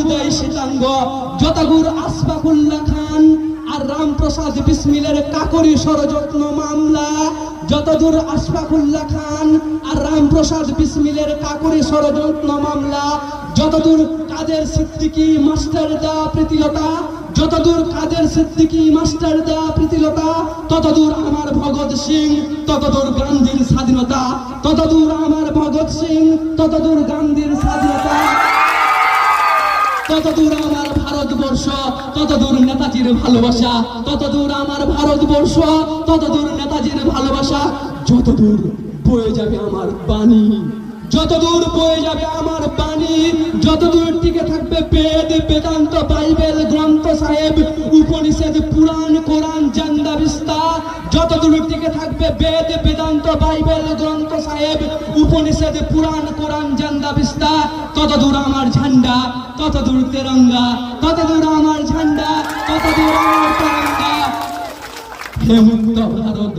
দেয় শ্বেতাঙ্গ। যতদূর আশফাকুল্লাহ খান আর রামপ্রসাদ বিসমিলের কাকরি ষড়যন্ত্র মামলা, যতদূর আশফাকুল্লাহ খান আর রামপ্রসাদ বিসমিলের কাকরি ষড়যন্ত্র মামলা, যতদূর কাদের সিদ্দিকী মাস্টার দেওয়া প্রীতিলতা, যতদূর কাদের সিদ্দিকী মাস্টার দেওয়া প্রীতিলতা, ততদূর আমার ভগৎ সিং, ততদূর গান্ধীর স্বাধীনতা, ততদূর আমার ভগৎ সিং, ততদূর গান্ধীর স্বাধীনতা, ততদূর আমার ভারতবর্ষ, ততদূর নেতাজির ভালোবাসা, ততদূর আমার ভারতবর্ষ, ততদূর নেতাজির ভালোবাসা। যতদূর বয়ে যাবে আমার বাণী, যতদূর বয়ে যাবে আমার বাণী, যতদূর টিকে থাকবে বেদ বেদান্ত বাইবেল গ্রন্থ সাহেব উপনিষদ পুরাণ কোরআন জান্দা বিস্তা, যতদূর টিকে থাকবে বেদ বেদান্ত বাইবেল গ্রন্থ সাহেব উপনিষদ পুরাণ কোরআন জান্দা বিস্তা, ততদূর আমার ঝান্ডা, ততদূর তেরঙ্গা, ততদূর আমার ঝান্ডা, ততদূর আমার তেরঙ্গা। হে মুক্ত ভারত।